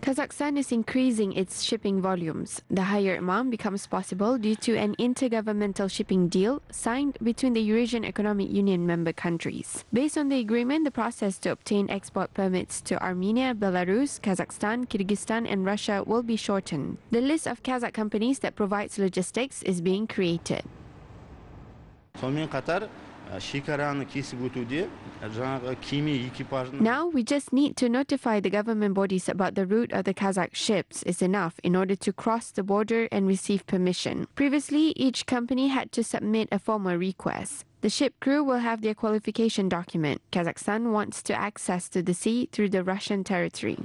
Kazakhstan is increasing its shipping volumes. The higher amount becomes possible due to an intergovernmental shipping deal signed between the Eurasian Economic Union member countries. Based on the agreement, the process to obtain export permits to Armenia, Belarus, Kazakhstan, Kyrgyzstan and Russia will be shortened. The list of Kazakh companies that provides logistics is being created. Now we just need to notify the government bodies about the route of the Kazakh ships is enough in order to cross the border and receive permission. Previously, each company had to submit a formal request. The ship crew will have their qualification document. Kazakhstan wants to access to the sea through the Russian territory.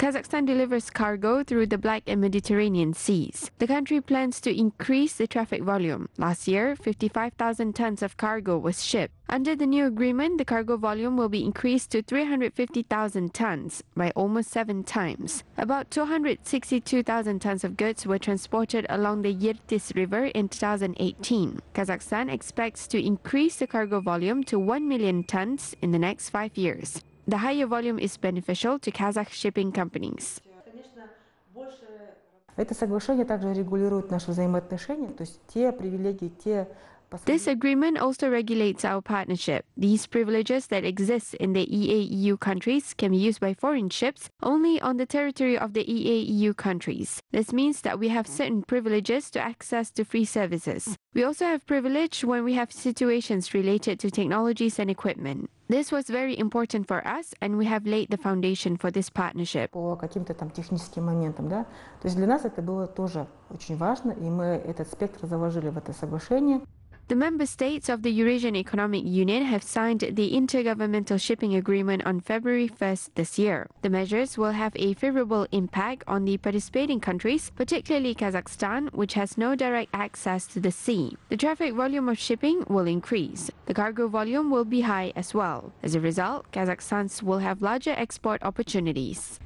Kazakhstan delivers cargo through the Black and Mediterranean seas. The country plans to increase the traffic volume. Last year, 55,000 tons of cargo was shipped. Under the new agreement, the cargo volume will be increased to 350,000 tons, by almost 7 times. About 262,000 tons of goods were transported along the Yertis River in 2018. Kazakhstan expects to increase the cargo volume to 1 million tons in the next 5 years. The higher volume is beneficial to Kazakh shipping companies. Это соглашение также регулирует наши взаимоотношения, то есть те привилегии, те. This agreement also regulates our partnership. These privileges that exist in the EA-EU countries can be used by foreign ships only on the territory of the EA-EU countries. This means that we have certain privileges to access to free services. We also have privilege when we have situations related to technologies and equipment. This was very important for us, and we have laid the foundation for this partnership. По каким-то там техническим моментам, да. То есть для нас это было тоже очень важно, и мы этот спектр заложили в это соглашение. The member states of the Eurasian Economic Union have signed the Intergovernmental Shipping Agreement on February 1st this year. The measures will have a favorable impact on the participating countries, particularly Kazakhstan, which has no direct access to the sea. The traffic volume of shipping will increase. The cargo volume will be high as well. As a result, Kazakhstan will have larger export opportunities.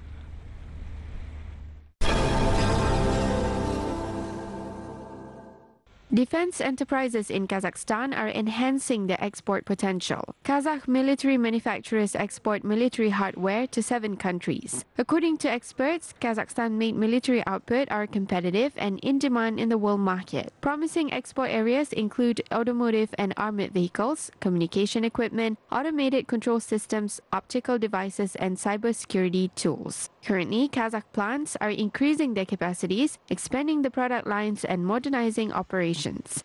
Defense enterprises in Kazakhstan are enhancing their export potential. Kazakh military manufacturers export military hardware to 7 countries. According to experts, Kazakhstan-made military output are competitive and in demand in the world market. Promising export areas include automotive and armored vehicles, communication equipment, automated control systems, optical devices, and cybersecurity tools. Currently, Kazakh plants are increasing their capacities, expanding the product lines, and modernizing operations.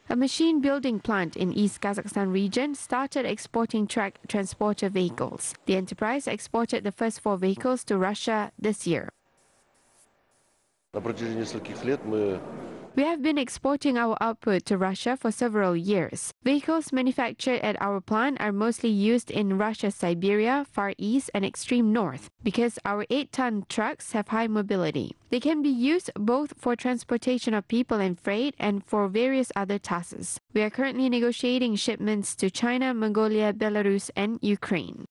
A machine building plant in East Kazakhstan region started exporting truck transporter vehicles. The enterprise exported the first 4 vehicles to Russia this year. We have been exporting our output to Russia for several years. Vehicles manufactured at our plant are mostly used in Russia's Siberia, Far East, and extreme north because our 8-ton trucks have high mobility. They can be used both for transportation of people and freight and for various other tasks. We are currently negotiating shipments to China, Mongolia, Belarus, and Ukraine.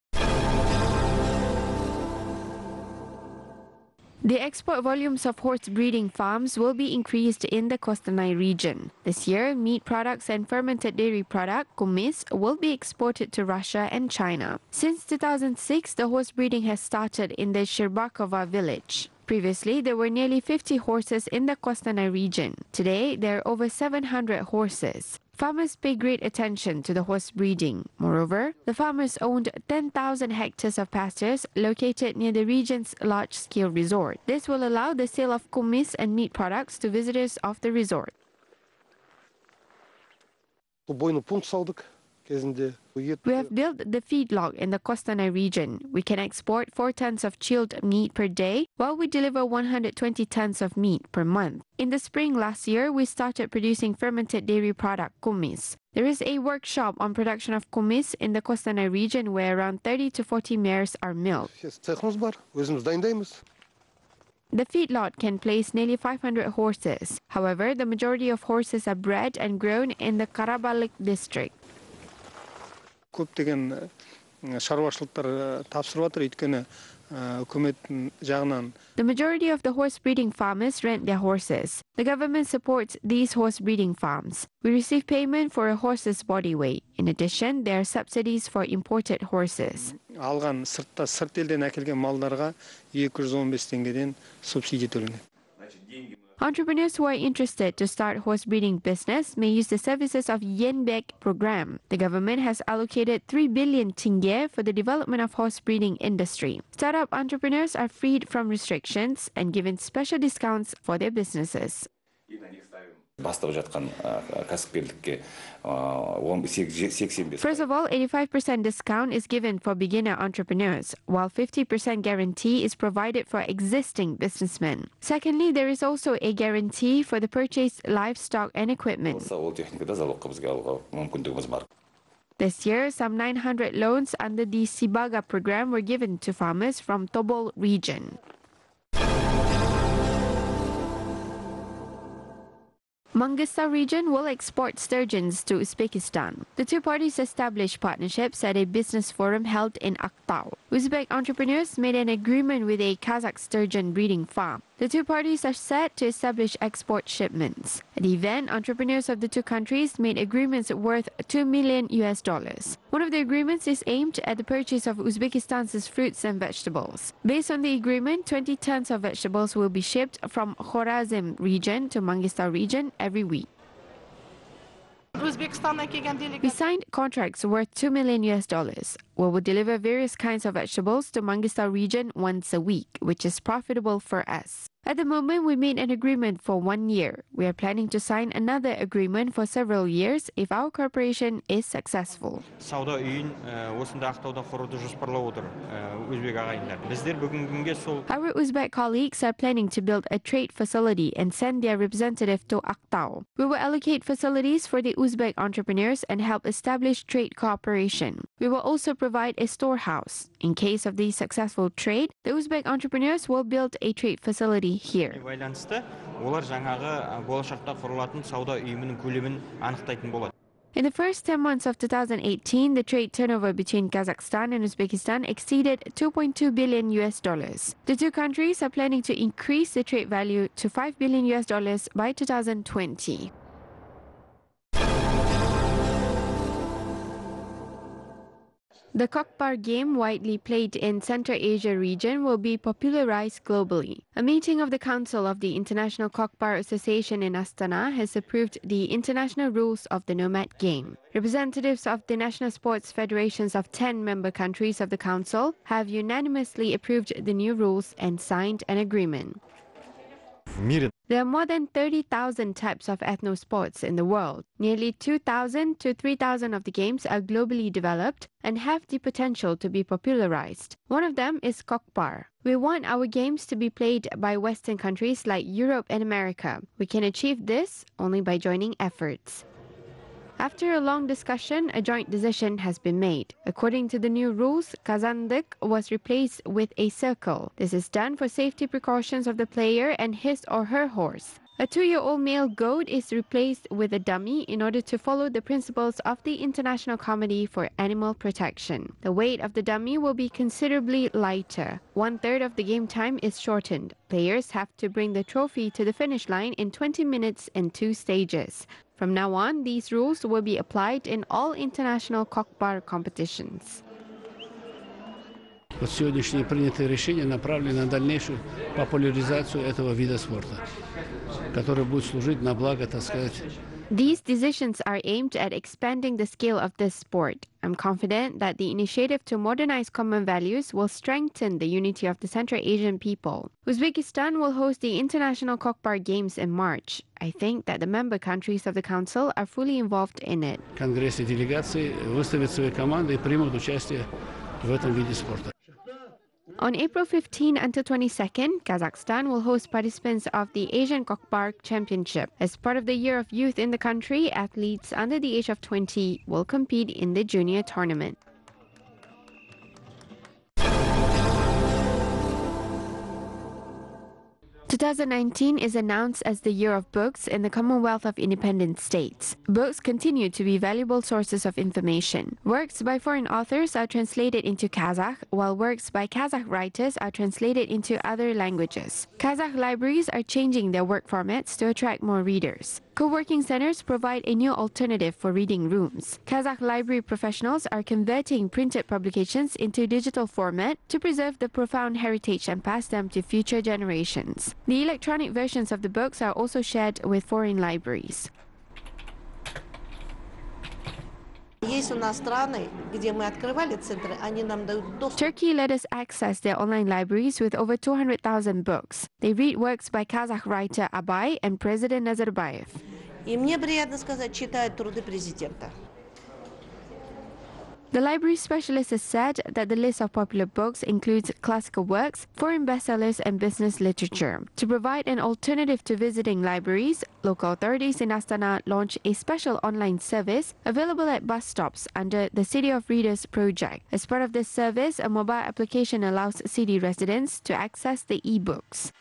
The export volumes of horse breeding farms will be increased in the Kostanai region. This year, meat products and fermented dairy product, kumis, will be exported to Russia and China. Since 2006, the horse breeding has started in the Shcherbakova village. Previously, there were nearly 50 horses in the Kostanai region. Today, there are over 700 horses. Farmers pay great attention to the horse breeding. Moreover, the farmers owned 10,000 hectares of pastures located near the region's large-scale resort. This will allow the sale of kumis and meat products to visitors of the resort. We have built the feedlot in the Kostanai region. We can export 4 tons of chilled meat per day, while we deliver 120 tons of meat per month. In the spring last year, we started producing fermented dairy product, kumis. There is a workshop on production of kumis in the Kostanai region where around 30 to 40 mares are milked. The feedlot can place nearly 500 horses. However, the majority of horses are bred and grown in the Karabalik district. көптеген шаруашылықтар тапсырып жатыр. Өйткені The majority of the horse breeding farmers rent their horses. The government supports these horse breeding farms. We receive payment for a horse's body weight. In addition, there are subsidies for imported horses. Entrepreneurs who are interested to start horse breeding business may use the services of Jibek program. The government has allocated 3 billion tenge for the development of horse breeding industry. Startup entrepreneurs are freed from restrictions and given special discounts for their businesses. First of all, 85% discount is given for beginner entrepreneurs, while 50% guarantee is provided for existing businessmen. Secondly, there is also a guarantee for the purchased livestock and equipment. This year, some 900 loans under the Sibaga program were given to farmers from Tobol region. Mangista region will export sturgeons to Uzbekistan. The two parties established partnerships at a business forum held in Aktau. Uzbek entrepreneurs made an agreement with a Kazakh sturgeon breeding farm. The two parties are set to establish export shipments. At the event, entrepreneurs of the two countries made agreements worth $2 million. One of the agreements is aimed at the purchase of Uzbekistan's fruits and vegetables. Based on the agreement, 20 tons of vegetables will be shipped from Khorazm region to Mangista region every week. We signed contracts worth $2 million. We will deliver various kinds of vegetables to Mangista region once a week, which is profitable for us. At the moment, we made an agreement for 1 year. We are planning to sign another agreement for several years if our cooperation is successful. Our Uzbek colleagues are planning to build a trade facility and send their representative to Aktau. We will allocate facilities for the Uzbek entrepreneurs and help establish trade cooperation. We will also provide a storehouse. In case of the successful trade, the Uzbek entrepreneurs will build a trade facility here. In the first 10 months of 2018, the trade turnover between Kazakhstan and Uzbekistan exceeded $2.2 billion. The two countries are planning to increase the trade value to $5 billion by 2020. The Kokpar game, widely played in Central Asia region, will be popularized globally. A meeting of the Council of the International Kokpar Association in Astana has approved the international rules of the nomad game. Representatives of the national sports federations of 10 member countries of the Council have unanimously approved the new rules and signed an agreement. There are more than 30,000 types of ethno-sports in the world. Nearly 2,000 to 3,000 of the games are globally developed and have the potential to be popularized. One of them is Kokpar. We want our games to be played by Western countries like Europe and America. We can achieve this only by joining efforts. After a long discussion, a joint decision has been made. According to the new rules, Kazandık was replaced with a circle. This is done for safety precautions of the player and his or her horse. A 2-year-old male goat is replaced with a dummy in order to follow the principles of the International Committee for Animal Protection. The weight of the dummy will be considerably lighter. 1/3 of the game time is shortened. Players have to bring the trophy to the finish line in 20 minutes in 2 stages. From now on, these rules will be applied in all international Kokpar competitions. Вот сегодняшние принятые решения направлены на дальнейшую популяризацию этого вида спорта, который будет служить на благо, так сказать. These decisions are aimed at expanding the scale of this sport. I'm confident that the initiative to modernize common values will strengthen the unity of the Central Asian people. Uzbekistan will host the International Kokpar Games in March. I think that the member countries of the Council are fully involved in it. Конгресс и делегации выставят свои команды и примут участие в этом виде спорта. On April 15 until 22nd, Kazakhstan will host participants of the Asian Kokpar Championship. As part of the Year of Youth in the country, athletes under the age of 20 will compete in the junior tournament. 2019 is announced as the Year of Books in the Commonwealth of Independent States. Books continue to be valuable sources of information. Works by foreign authors are translated into Kazakh, while works by Kazakh writers are translated into other languages. Kazakh libraries are changing their work formats to attract more readers. Co-working centers provide a new alternative for reading rooms. Kazakh library professionals are converting printed publications into digital format to preserve the profound heritage and pass them to future generations. The electronic versions of the books are also shared with foreign libraries. Turkey let us access their online libraries with over 200,000 books. They read works by Kazakh writer Abay and President Nazarbayev. The library specialist has said that the list of popular books includes classical works, foreign bestsellers, and business literature. To provide an alternative to visiting libraries, local authorities in Astana launched a special online service available at bus stops under the City of Readers project. As part of this service, a mobile application allows city residents to access the e-books.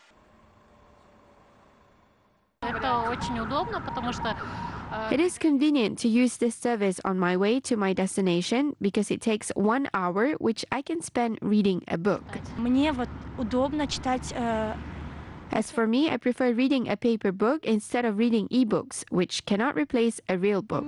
It is convenient to use this service on my way to my destination because it takes 1 hour, which I can spend reading a book. As for me, I prefer reading a paper book instead of reading e-books, which cannot replace a real book.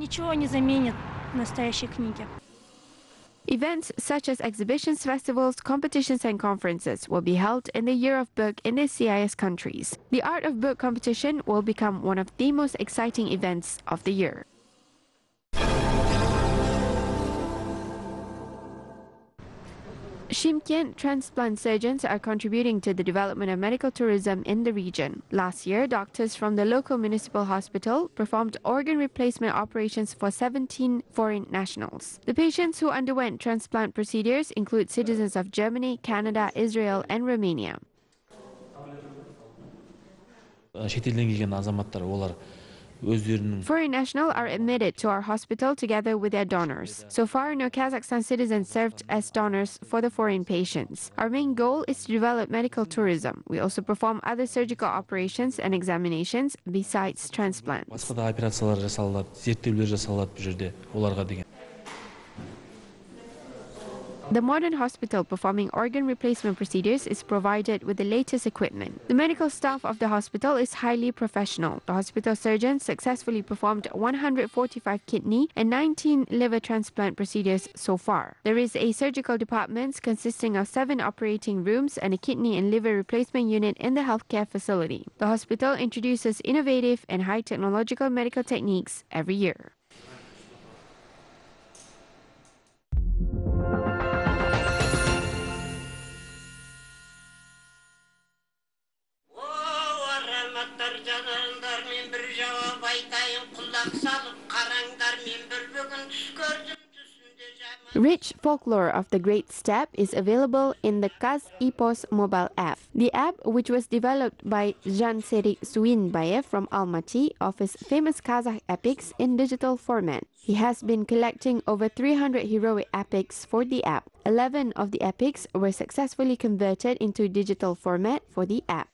Events such as exhibitions, festivals, competitions and conferences will be held in the Year of Book in the CIS countries. The Art of Book competition will become one of the most exciting events of the year. Shymkent transplant surgeons are contributing to the development of medical tourism in the region. Last year, doctors from the local municipal hospital performed organ replacement operations for 17 foreign nationals. The patients who underwent transplant procedures include citizens of Germany, Canada, Israel, and Romania. Foreign nationals are admitted to our hospital together with their donors. So far, no Kazakhstan citizens served as donors for the foreign patients. Our main goal is to develop medical tourism. We also perform other surgical operations and examinations besides transplants. The modern hospital performing organ replacement procedures is provided with the latest equipment. The medical staff of the hospital is highly professional. The hospital surgeons successfully performed 145 kidney and 19 liver transplant procedures so far. There is a surgical department consisting of 7 operating rooms and a kidney and liver replacement unit in the healthcare facility. The hospital introduces innovative and high technological medical techniques every year. Rich folklore of the Great Steppe is available in the QazEpos mobile app. The app, which was developed by Janseri Suinbayev from Almaty, offers famous Kazakh epics in digital format. He has been collecting over 300 heroic epics for the app. 11 of the epics were successfully converted into digital format for the app.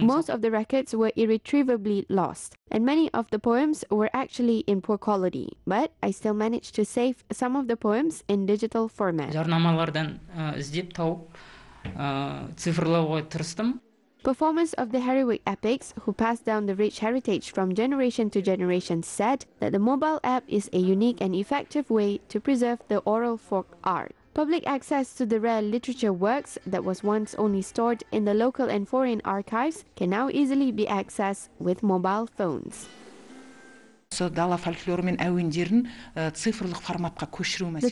Most of the records were irretrievably lost, and many of the poems were actually in poor quality, but I still managed to save some of the poems in digital format. Performers of the heroic epics who passed down the rich heritage from generation to generation said that the mobile app is a unique and effective way to preserve the oral folk art. Public access to the rare literature works that was once only stored in the local and foreign archives can now easily be accessed with mobile phones. The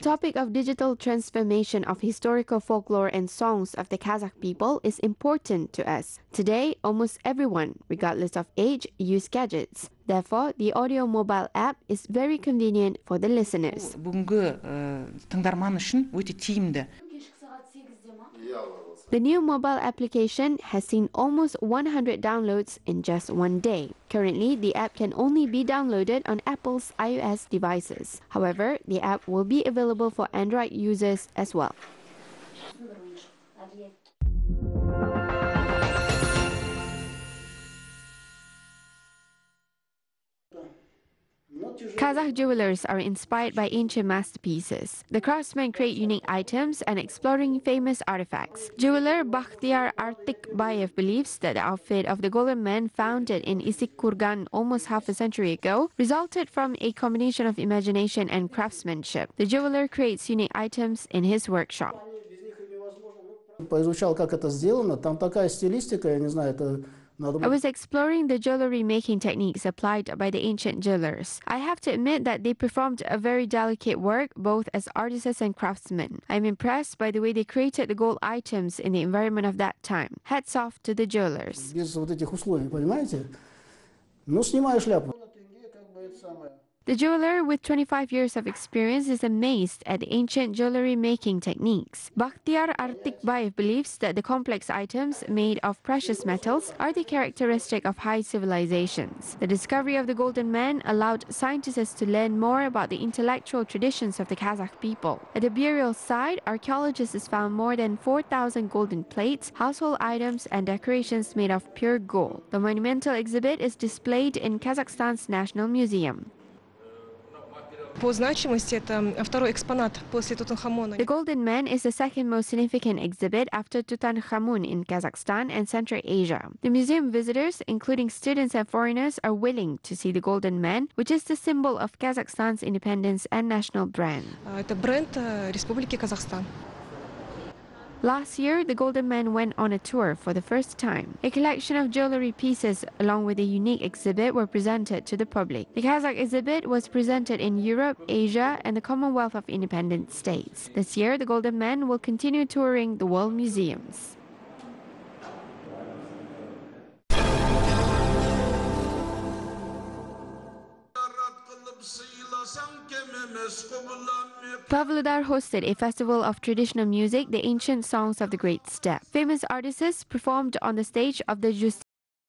topic of digital transformation of historical folklore and songs of the Kazakh people is important to us. Today, almost everyone, regardless of age, use gadgets. Therefore, the audio mobile app is very convenient for the listeners. The new mobile application has seen almost 100 downloads in just one day. Currently, the app can only be downloaded on Apple's iOS devices. However, the app will be available for Android users as well. Kazakh jewelers are inspired by ancient masterpieces. The craftsmen create unique items and exploring famous artifacts. Jeweler Bakhtiar Artikbayev believes that the outfit of the Golden Man founded in Isikkurgan almost half a century ago resulted from a combination of imagination and craftsmanship. The jeweler creates unique items in his workshop. Поизучал, как это сделано. Там такая стилистика, я не знаю, это... I was exploring the jewelry making techniques applied by the ancient jewelers. I have to admit that they performed a very delicate work both as artisans and craftsmen. I'm impressed by the way they created the gold items in the environment of that time. Hats off to the jewelers. Без вот этих условий, понимаете? Ну, снимаю шляпу. The jeweler, with 25 years of experience, is amazed at the ancient jewelry making techniques. Bakhtiar Artikbayev believes that the complex items made of precious metals are the characteristic of high civilizations. The discovery of the Golden Man allowed scientists to learn more about the intellectual traditions of the Kazakh people. At the burial site, archaeologists found more than 4,000 golden plates, household items, and decorations made of pure gold. The monumental exhibit is displayed in Kazakhstan's National Museum. По значимости это второй экспонат после Тутанхамона. The Golden Man is the second most significant exhibit after Tutankhamun in Kazakhstan and Central Asia. The museum visitors, including students and foreigners, are willing to see the Golden Man, which is the symbol of Kazakhstan's independence and national brand. Это бренд Республики Казахстан. Last year, the Golden Man went on a tour for the first time. A collection of jewelry pieces along with a unique exhibit were presented to the public. The Kazakh exhibit was presented in Europe, Asia, and the Commonwealth of Independent States. This year, the Golden Man will continue touring the world museums. Pavlodar hosted a festival of traditional music, the ancient songs of the Great Steppe. Famous artists performed on the stage of the